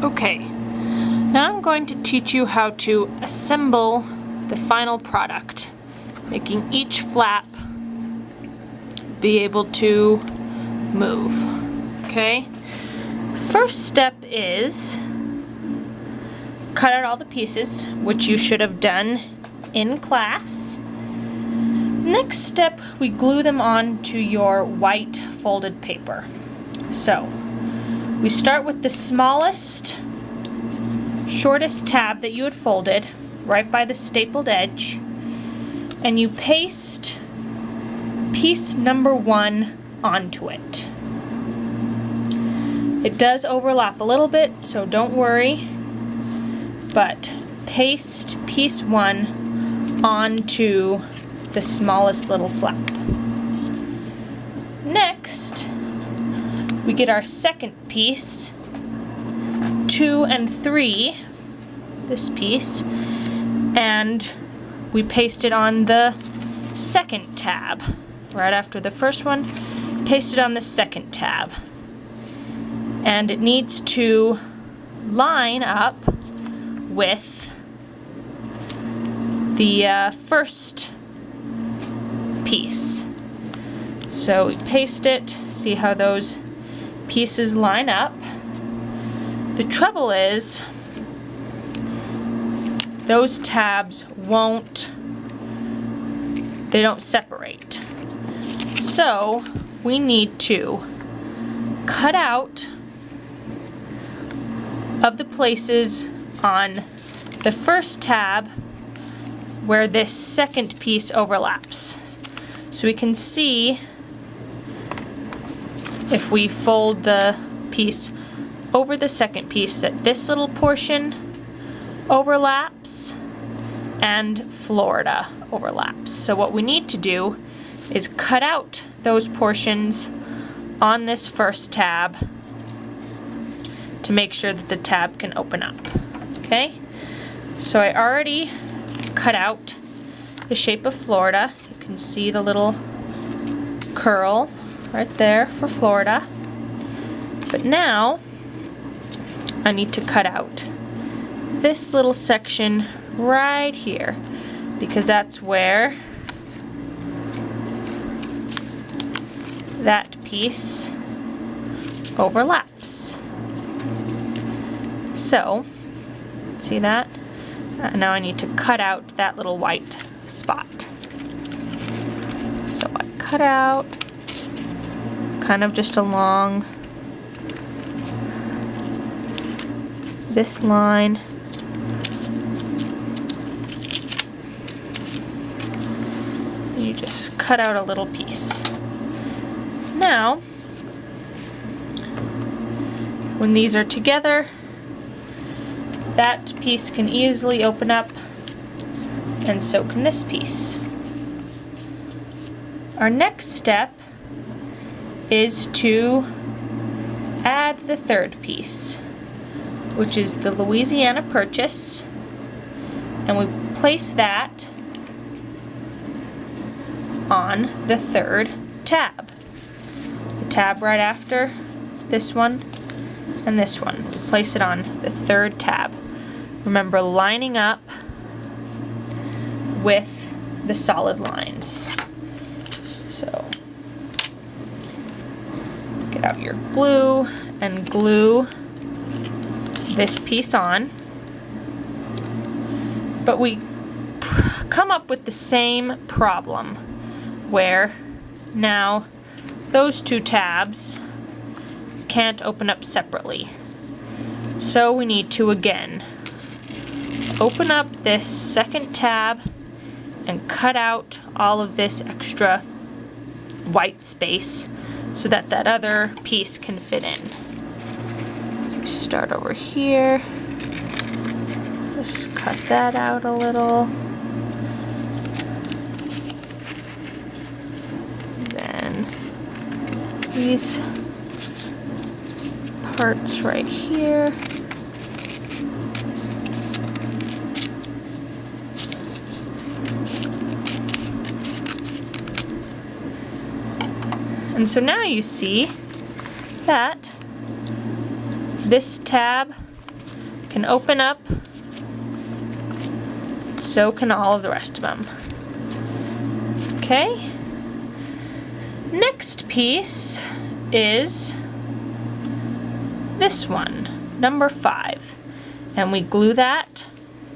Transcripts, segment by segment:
Okay, now I'm going to teach you how to assemble the final product, making each flap be able to move. Okay? First step is cut out all the pieces, which you should have done in class. Next step, we glue them onto your white folded paper. So, we start with the smallest, shortest tab that you had folded, right by the stapled edge, and you paste piece number 1 onto it. It does overlap a little bit, so don't worry, but paste piece 1 onto the smallest little flap. Next, we get our second piece, 2 and 3, this piece, and we paste it on the second tab. Right after the first one, paste it on the second tab. And it needs to line up with the first piece. So we paste it, see how those pieces line up. The trouble is, those tabs they don't separate. So we need to cut out of the places on the first tab where this second piece overlaps. So we can see if we fold the piece over the second piece that this little portion overlaps and Florida overlaps. So what we need to do is cut out those portions on this first tab to make sure that the tab can open up. Okay? So I already cut out the shape of Florida. You can see the little curl right there for Florida. But now I need to cut out this little section right here, because that's where that piece overlaps. So, see that? Now I need to cut out that little white spot. So I cut out kind of just along this line. You just cut out a little piece. Now, when these are together, that piece can easily open up, and so can this piece. Our next step is to add the third piece, which is the Louisiana Purchase, and we place that on the third tab. The tab right after this one and this one. We place it on the third tab. Remember, lining up with the solid lines. So, get out your glue and glue this piece on. But we come up with the same problem, where now those two tabs can't open up separately. So we need to again open up this second tab and cut out all of this extra white space so that that other piece can fit in. Start over here. Just cut that out a little. Then these parts right here. And so now you see that this tab can open up. So can all of the rest of them. Okay. Next piece is this one, number 5. And we glue that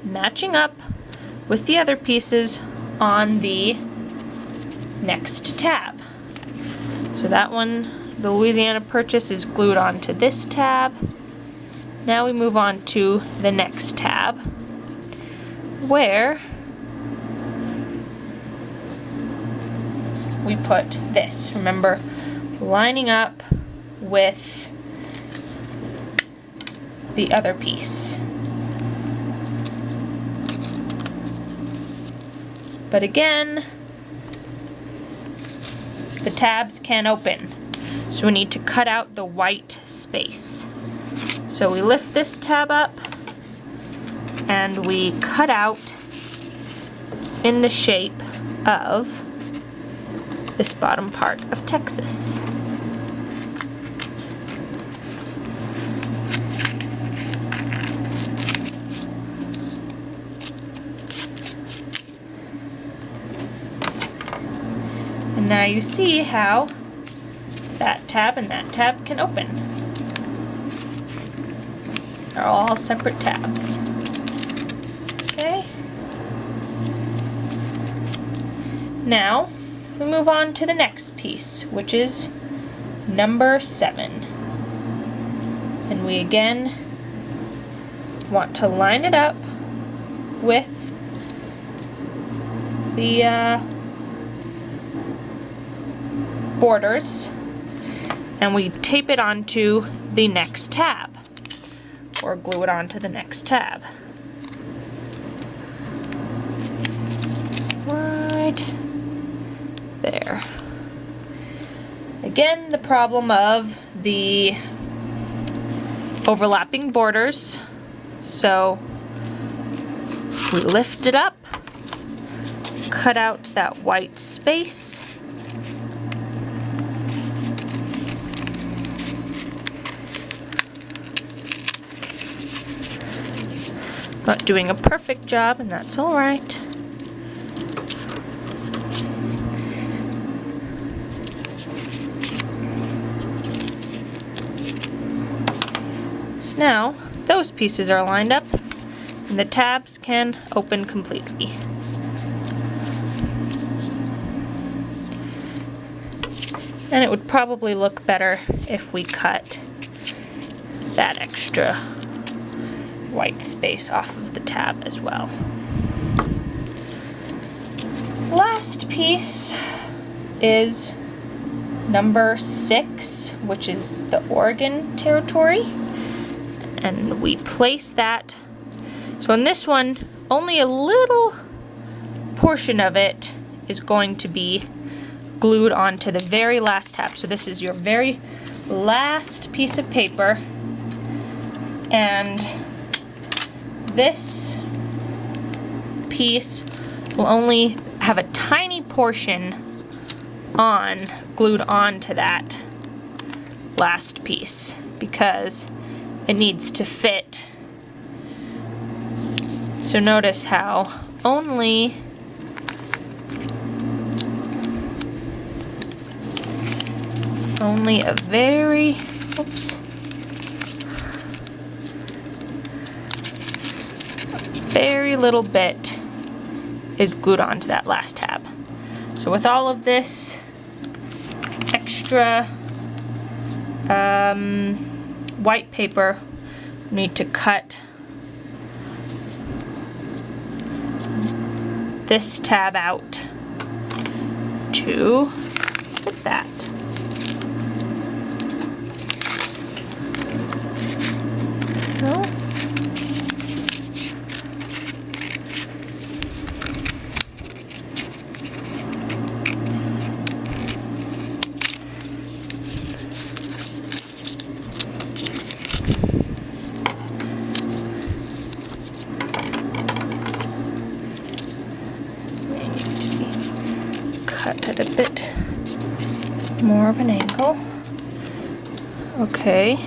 matching up with the other pieces on the next tab. So that one, the Louisiana Purchase, is glued onto this tab. Now we move on to the next tab, where we put this. Remember, lining up with the other piece. But again, the tabs can't open, so we need to cut out the white space. So we lift this tab up and we cut out in the shape of this bottom part of Texas. And now you see how that tab and that tab can open. They're all separate tabs. Okay. Now we move on to the next piece, which is number 7. And we again want to line it up with the borders, and we tape it onto the next tab, or glue it onto the next tab. Right there. Again, the problem of the overlapping borders. So we lift it up, cut out that white space, not doing a perfect job, and that's all right. So now those pieces are lined up and the tabs can open completely. And it would probably look better if we cut that extra white space off of the tab as well. Last piece is number 6, which is the Oregon Territory, and we place that. So in this one, only a little portion of it is going to be glued onto the very last tab. So this is your very last piece of paper, and this piece will only have a tiny portion glued onto that last piece because it needs to fit. So notice how only a very, very little bit is glued onto that last tab. So with all of this extra white paper, we need to cut this tab out to fit that. So cut at a bit more of an angle. Okay.